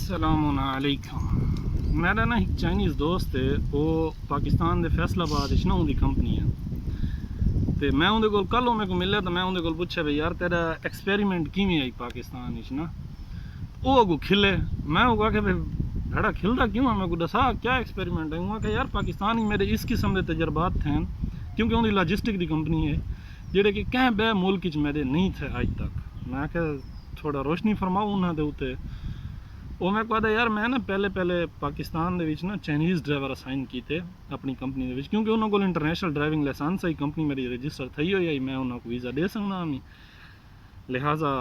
अस्सलामुअलैकुम। मेरा ना एक चाइनीज़ दोस्त है, वो पाकिस्तान के फैसलाबाद ना उनकी कंपनी है। तो मैं उनके कोल कल मेरे को मिले तो मैं उनके कोल पूछा भाई यार तेरा एक्सपेरीमेंट किवें आई पाकिस्तान ना। वो अगू खिले, मैं वो आखे भाई बड़ा खिलता क्यों है, मैं को दसा क्या एक्सपेरीमेंट है। वो आखे यार पाकिस्तान ही मेरे इस किस्म के तजर्बात थे, क्योंकि उनकी लॉजिस्टिक की कंपनी है जेडे कि कहीं बे मुल्क मेरे नहीं थे आज तक। मैं आखे थोड़ा रोशनी फरमाओ उन्होंने उत्ते। वो मैं कहता यार मैं ना पहले पाकिस्तान दे विच ना चाइनीज़ ड्राइवर असाइन किए अपनी कंपनी दे विच, क्योंकि उन्होंने को इंटरनेशनल ड्राइविंग लाइसेंस आई कंपनी मेरी रजिस्टर थी हुई, मैं उन्होंने वीज़ा दे सकना हमी। लिहाजा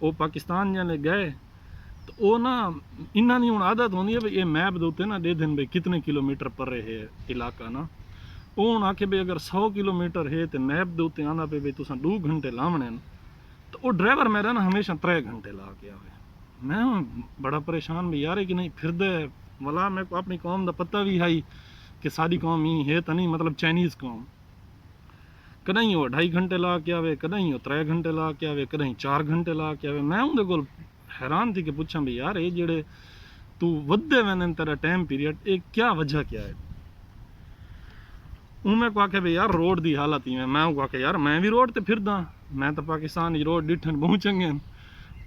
वो पाकिस्तान जल्द गए तो वो ना इन्हों की हूँ आदत होंगी है भाई ये मैप के उत्ते ना दे दिन भाई कितने किलोमीटर पर है इलाका ना। वो हूँ आखे भाई अगर 100 किलोमीटर है तो मैप के उत्ते आना पे भाई तुसा 2 घंटे लावने, तो वो ड्राइवर मेरा ना हमेशा 3 घंटे ला के आवे। मैं बड़ा परेशान भी यार कि नहीं फिर दे वाला मेरे को अपनी कौम का पता भी है कि सारी कौम ही है तो नहीं, मतलब चाइनीज़ कौम कदई वो 2.5 घंटे ला के आवे, कदई वो 3 घंटे ला के आवे, कदई 4 घंटे ला के आवे। मैं उनके को हैरान थी कि पूछा भी यार ये जेड़े तू वधे वैन तेरा टाइम पीरियड ये क्या वजह क्या है। मैं को आखे भाई यार रोड की हालत ही मैं को आखे यार मैं भी रोड पर फिरदा, मैं तो पाकिस्तान की रोड डिठन बहुत चंगे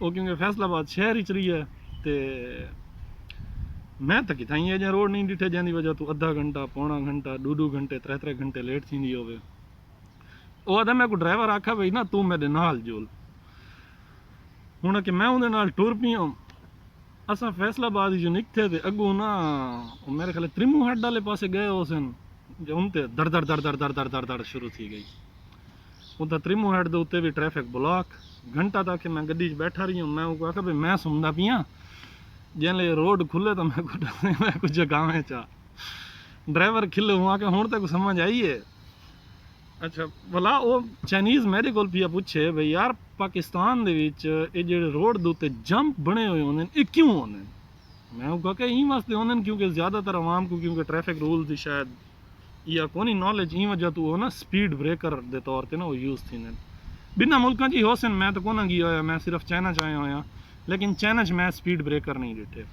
वो, क्योंकि फैसलाबाद शहर ही रही है तो मैं तो कितना अजें रोड नहीं डिठे जैसी वजह तू अद्धा घंटा पौना घंटा 2 घंटे 3 घंटे लेट थी होवे। वो आदा मैं को ड्राइवर आखा भाई ना तू मेरे नाल जुल हूँ कि मैं उनके नाल टुर पी हूँ। असा फैसलाबाद जो निकते थे अगू ना मेरे ख्याल त्रिमू हेड वाले पासे गए हो सन, जो उनते दर दर दर दर दर दर दर दर शुरू थी गई। उधर त्रिमू हेड के उत्ते भी ट्रैफिक ब्लॉक घंटा तक मैं गड्डी बैठा रही हूँ। मैं आखा भाई मैं सुनता पिया जैसे रोड खुले तो मैं कुछ जगह चा ड्राइवर खिले हुआ कि हूँ तक समझ आई है। अच्छा भला वो चाइनीज़ मेरे को पिया पूछे भाई यार पाकिस्तान दे विच ये जेडे रोड दे उत्ते जंप बने हुए होंगे ये क्यों होंगे। मैं कहा कि वास्ते होंगे क्योंकि ज़्यादातर आवाम को क्योंकि ट्रैफिक रूल की शायद या कोई नॉलेज ई वजह तो वो ना स्पीड ब्रेकर के तौर पर ना वो यूज़ थी बिना मुल्कों जी हो सन। मैं तो कोना गया होया, मैं सिर्फ चाइना च आया होया, लेकिन चाइना च मैं स्पीड ब्रेकर नहीं डिठे।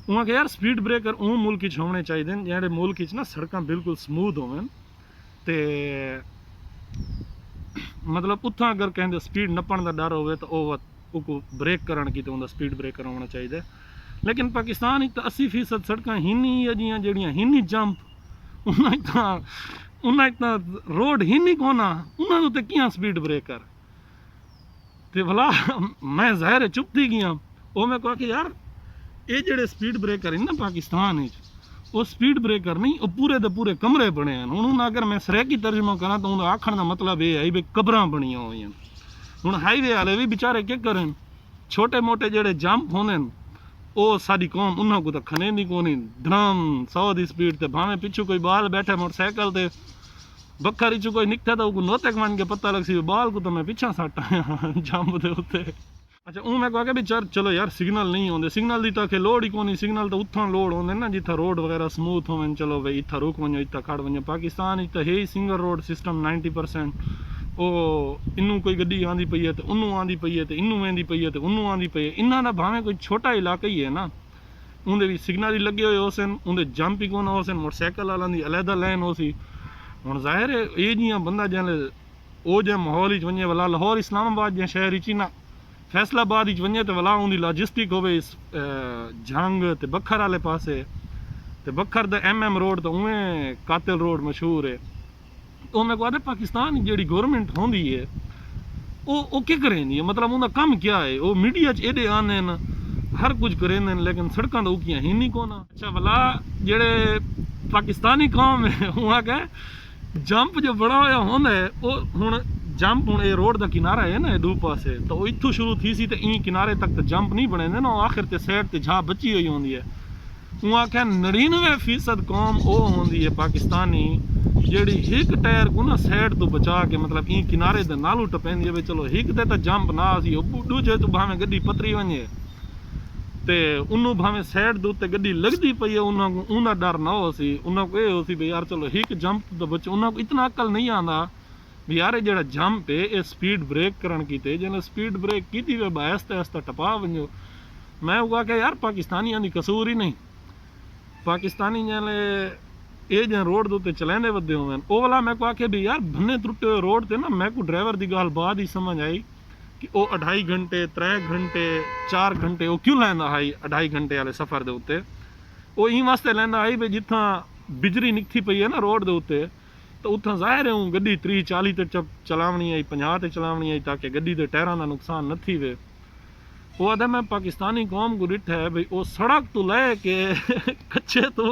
उहाँ के यार स्पीड ब्रेकर उन मुल्क होने चाहिए जेडे मुल्क ना सड़क बिल्कुल स्मूथ होवन ते मतलब उत्थां अगर कहें स्पीड नपण का डर हो तो वो ब्रेक करन की तो स्पीड ब्रेकर होना चाहिए। लेकिन पाकिस्तान तो 80% सड़क हिनी अजियाँ जड़ियाँ हिनी जंप उन्हें इतना रोड ही नहीं कोना उन्होंने क्या स्पीड ब्रेकर तो भला मैं ज़ाहिर चुप थी गया। वो मैं कहा कि यार ये जेडे स्पीड ब्रेकर है ना पाकिस्तान वो स्पीड ब्रेकर नहीं वो पूरे दे पूरे कमरे बने हैं। हूँ अगर मैं सरेकी तर्जमा करा तो उन्हें आखण का मतलब ये है भाई कबरां बनिया हुई हैं। हूँ हाईवे वाले भी बेचारे क्या करें छोटे मोटे जेडे जंप होने वो सारी कौम उन्होंने को तो खने नहीं कोनी ड्रम 100 की स्पीड से भावें पिछू कोई बाल बैठे मोटरसाइकिल से बखरी चु कोई निकता तो नोतक मान के पता लग सी बाल को तो मैं पिछा सट आया जंप दे उत्ते। अच्छा मैं कहा भी चलो यार सिग्नल नहीं होंगे, सिग्नल की तो लोड़ ही कोनी, सिग्नल तो उत्थां लोड़ होंगे ना जिथा रोड वगैरह स्मूथ होवन चलो भाई इतना रुक वजो इतना खड़ वजो। पाकिस्तान तो है ही सिंगल रोड सिस्टम 90%। वो इनू कोई गड्डी आँदी पई है तो उन्नू आँदी पई है तो इनू वेंदी पई है तो उन्नू आँदी पई है। इन्हों का भावें कोई छोटा इलाका ही है ना उनके भी सिग्नल ही लगे हुए हो सन, उनके जंप ही कौन हो सन, मोटरसाइकिल वालों की अलहदा लैन हो सी। हूँ जाहिर है ये जियां बंदा जैसे वो जो माहौल वजे वाला लाहौर इस्लामाबाद जो शहर ही ना फैसलाबाद वजे तो वाला उनकी लॉजिस्टिक हो जंग तो बखर वाले पासे तो बखर द MM रोड तो उवें कातिल रोड मशहूर है। तो मैं कहते पाकिस्तान जी गौरमेंट होंगी है वो क्या करेंदी है, मतलब उनका कम क्या है। वो मीडिया एडे आने हर कुछ करें लेकिन सड़कों तो उकियां ही नहीं कोना। अच्छा भला जेड़े पाकिस्तानी कौम है वहाँ के जंप जो बड़ा होया होंदा है वो हूँ जंप हूँ ये रोड का किनारा है ना दो पासे तो वो इत्थों शुरू थी सी तो ई किनारे तक तो जंप नहीं बने ना आखिर ते साइड ते जहाँ बची हुई होंगी है। वहाँ क्या 99% कौम वो होंगी है पाकिस्तानी जेड़ी एक टायर को ना साइड तो बचा के मतलब ई किनारे ते नालू टपेंदी है भाई चलो एक दे तो जंप ना सी दूजे तो भावें गड्डी पतरी वजे तो उन्होंने भावें साइड के उत्ते गड्डी लगती पई है उन्होंने डर ना हो सी उन्होंने ये हो सी भाई यार चलो एक जंप तो बच्चे उन्होंने इतना अकल नहीं आता भी यार जो जंप है ये स्पीड ब्रेक करन की जो स्पीड ब्रेक की थी आहिस्ता आहिस्ता टपा वजो। मैं उगा के यार पाकिस्तानियों की कसूर ही नहीं, पाकिस्तानी जैसे ये जो रोड के उत्ते चलाते वधे हुए वो वाला मैं को आखे भी यार भन्ने त्रुटे हुए रोड से ना मैं को ड्राइवर की गाल बाद ही समझ आई कि वो 2.5 घंटे 3 घंटे 4 घंटे वो क्यों लैंदा है 2.5 घंटे वाले सफ़र के उत्ते। वो ई वास्ते लैंदा है भी जिथा बिजली निकती पई है ना रोड के उत्ते तो उतना ज़ाहिर है गड्डी 30-40 ते चलावनी आई 50 ते चलावनी आई ताकि गड्डी के टायरों का नुकसान न थी वे। वो आदे मैं पाकिस्तानी कौम को डिठा है भाई वो सड़क तो लैके कच्चे तो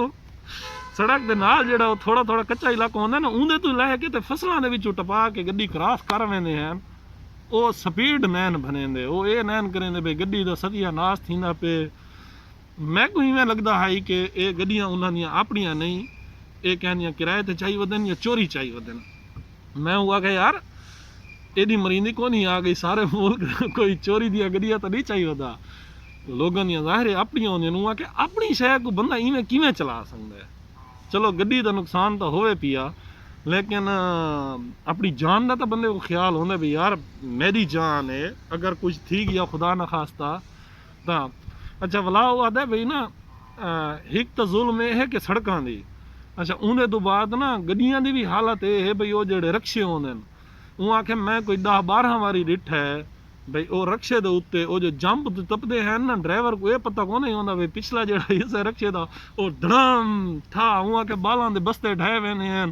सड़क के नाल जेड़ा वो थोड़ा थोड़ा कच्चा इलाका होंदा ना उंदे तो लैके ते फसलों के विचों टपा के गड्डी क्रॉस कर वेंदे हैं। वो स्पीड नैन बनेंदे वो ये नैन करेंदे भाई गड्डी का सतियानाश थींदा पे। मैं को इवें लगता है कि ये गड्डियां उन्हां दियां अपनियां नहीं, ये कहनियां किराए ते चाही वधन या चोरी चाही वधन। मैं हुआ कि यार एडी मरींदी को नहीं आ गई सारे मुल्क कोई चोरी दिया गड्डियां तो नहीं चाहिए वधा लोगों दियां ज़ाहिर है अपनियां होंदियां हुआ कि अपनी शहर को बंदा इवें किवें चला सकता है। चलो गड्डी का नुकसान तो होवे पिया लेकिन अपनी जान का तो बंदे को ख्याल होंदा भी यार मेरी जान है अगर कुछ थी गया खुदा न खास्ता तो अच्छा भला वो आदा भाई ना एक तो जुल्म यह है कि सड़कों की अच्छा उन्हें तो बाद ना गड्डियां की भी हालत ये है भाई वो जेडे रक्शे होंदे वो आखे मैं कोई 10-12 बारी डिठ है भाई वो रक्शे के उत्ते वो जो जंप तपते हैं ना ड्राइवर को ये पता को नहीं होता भाई पिछला जो हिस्सा रक्शे का वो धड़ाम था वो आके बालों के बस्ते ढाए वेने हैं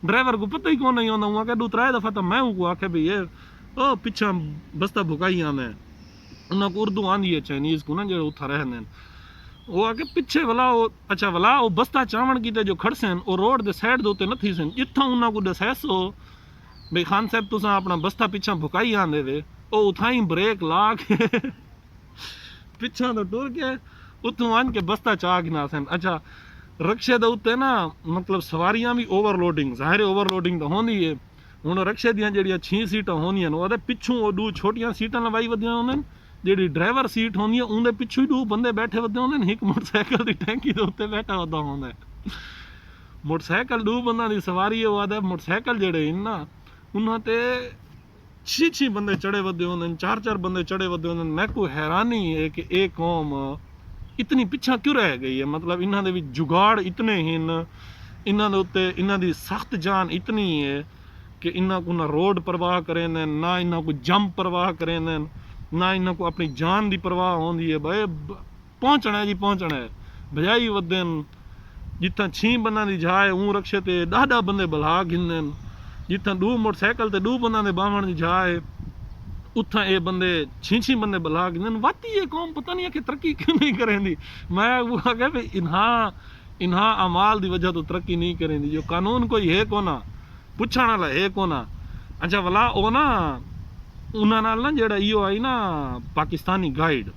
ड्राइवर को पता ही को नहीं होता वो आके 2-3 दफ़ा तो मैं को आखे भाई ये ओ पिछा बस्ता भुकाई आने उन्हें को उर्दू आँदी है चाइनीज़ को ना जो उथा रहने वो आके पिछे वाला वो अच्छा वाला वो बस्ता चावण की जो खड़ सन वो रोड के साइड के उत्ते नहीं सन जिथा उन्होंने को दसैस हो भाई खान साहब तुसा अपना बस्ता पिछा भुकाई आंदे वे वो उठाई ब्रेक ला के पिछा तो टुर के उतों आन के बस्ता चाह गिना सन। अच्छा रक्शे के उत्ते ना मतलब सवारियां भी ओवरलोडिंग ज़ाहिर ओवरलोडिंग तो होंदी है हुण रक्शे दियां जेहड़ियां 6 सीटां होंदियां ओहदे पिछों वो 2 छोटियां सीटां लवाई वधियां होंदियां जेहड़ी ड्राइवर सीट होंदी है उनके पिछू ही 2 बंदे बैठे वधे होंदे एक मोटरसाइकिल की टैंकी के उत्ते बैठा वधा होंदा मोटरसाइकिल 2 बंदा की सवारी है वो आदा मोटरसाइकिल जेहड़े ना उन्होंने 6 बंदे चढ़े वधे होंदे 4 बंदे चढ़े वधे होंदे। मैं को हैरानी है कि ये कौम इतनी पिछा क्यों रह गई है मतलब इन्हां दे विच जुगाड़ इतने हैं इन्हां दे उत्ते इन्हां दी सख्त जान इतनी है कि इन्हां को ना रोड परवाह करें ना इन्हां को जंप परवाह करें ना इन्हां को अपनी जान की परवाह होंदी है भाई पहुँचना है जी पहुँचना है बजाई वधन जिथा 6 बंदा की जाए ऊँ रक्शे ते 10 बंदे बला गिनदे जिथा 2 मोटरसाइकिल ते 2 बंदा के बावण की जाए उथा ये बंदे 6 बंदे बला गिनदे वाती ये कौम पता नहीं है कि तरक्की क्यों नहीं करेंदी। मैं वो आगे भाई इन्हा अमाल की वजह तो तरक्की नहीं करेंदी जो कानून कोई है कोना पुछण वाला है कोना। अच्छा भला वो ना उन्हां नाल ना जेड़ा इहो आई ना पाकिस्तानी गाइड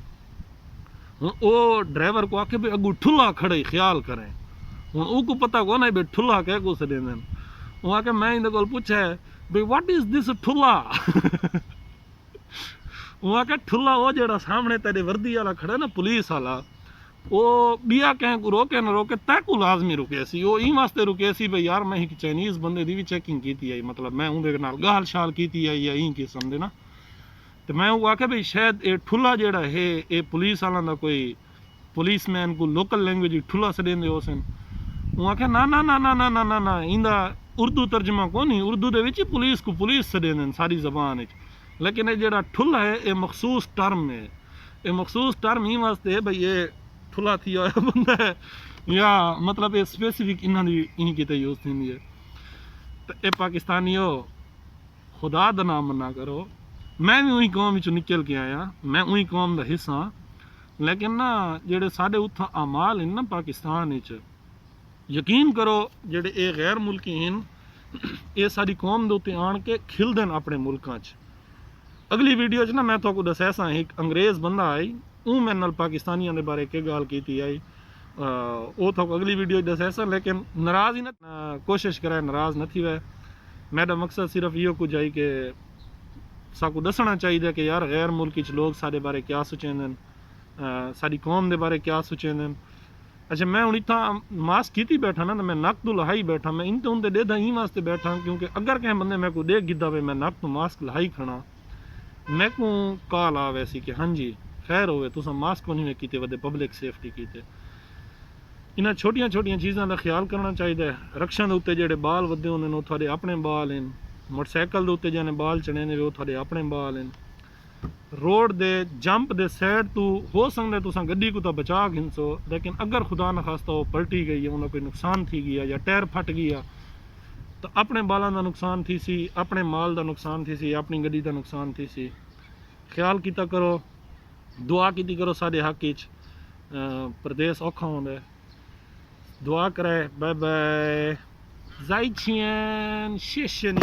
हुण वो ड्राइवर को आखे भाई अगू ठुला खड़े ख्याल करें हुण उनको पता को ना भाई ठुला कह को छॾींदा वो आके मैं इन को पूछा है भाई व्हाट इज दिस ठुला वो आके ठुला वो जेड़ा सामने तेरे वर्दी वाला खड़ा ना पुलिस वाला वो बिया कहीं को रोके ना रोके तै को लाजमी रुके सी वो ई वास्ते रुके सी भाई यार मैं एक चाइनीज़ बंदे दी भी चेकिंग की आई मतलब मैं उनके नाल गाल शाल की आई या ई किस्म दे ना तो मैं वो आखे भाई शायद ये ठुला जेड़ा है ये पुलिस वाला दा कोई पुलिसमैन को लोकल लैंग्वेज ठुला छॾेंदे हो सन वो आखे ना ना ना ना ना ना ना ना इंदा उर्दू तर्जमा को नहीं उर्दू दे विच पुलिस को पुलिस छॾेंदे सारी ज़बान लेकिन ये जेड़ा ठुला है ये मखसूस टर्म है ये मखसूस टर्म ही वास्ते है भाई ये ठुला थी आया बंदा है या मतलब ये स्पेसिफिक इन्हां दी इन्हीं की यूज़ थींदी है। तो ये पाकिस्तानियों खुदा दा नाम मना करो मैं भी उही कौम विचों निकल के आया मैं उही कौम दा हिस्सा लेकिन ना जेड़े साडे उत्थां अमाल हैं ना पाकिस्तान विच यकीन करो जेड़े ये गैर मुल्की हैं ये सारी कौम दे उत्ते आण के खिलदे अपने मुल्कां च। अगली वीडियो च ना मैं तुहानू दस्सैसा एक अंग्रेज़ बंदा आई ऊ मेरे नाल पाकिस्तानियों के बारे के गल की आई वो तुहानू अगली वीडियो दस्सैसा लेकिन नाराज़ ही ना कोशिश करे नाराज़ न थी वै मेरा मकसद सिर्फ इहो कुछ आई कि साकू दसना चाहिए कि यार गैर मुल्की च लोग सारे बारे क्या सोचेंदे सारी कौम के बारे क्या सोचेंदे। अच्छा मैं हूँ इतना मास्क की बैठा ना तो मैं नक तो लहाई बैठा मैं इन तो उनते डेदा ही वास्ते बैठा क्योंकि अगर कहीं बंदे मैं को देख गिदा वे मैं नक तो मास्क लहाई खड़ा मैं को कॉल आ वैसी कि हाँ जी खैर होवे तुसा मास्क नहीं कीते वदे पब्लिक सेफ्टी कीते इन्हां छोटियां छोटियां चीज़ां का ख्याल करना चाहिए रक्षण के उत्ते जेडे बाल वधे होंदे ने थोड़े अपने बाल हैं मोटरसाइकिल के उत्ते जिन्हें बाल चढ़े ने वो थोड़े अपने बाल हैं रोड दे जंप दे साइड तू हो सकता तुसा गड्डी को तो बचा घिनसो लेकिन अगर खुदा न खास्ता वो पलटी गई है उन्हें कोई नुकसान थी गया या टायर फट गया तो अपने बालों का नुकसान थी सी अपने माल का नुकसान थी सी अपनी गड्डी का नुकसान थी सी ख्याल किया करो दुआ की करो साढ़े हक प्रदेश औखा होंगे दुआ करे बाय बाय Zeitchen, Shishin,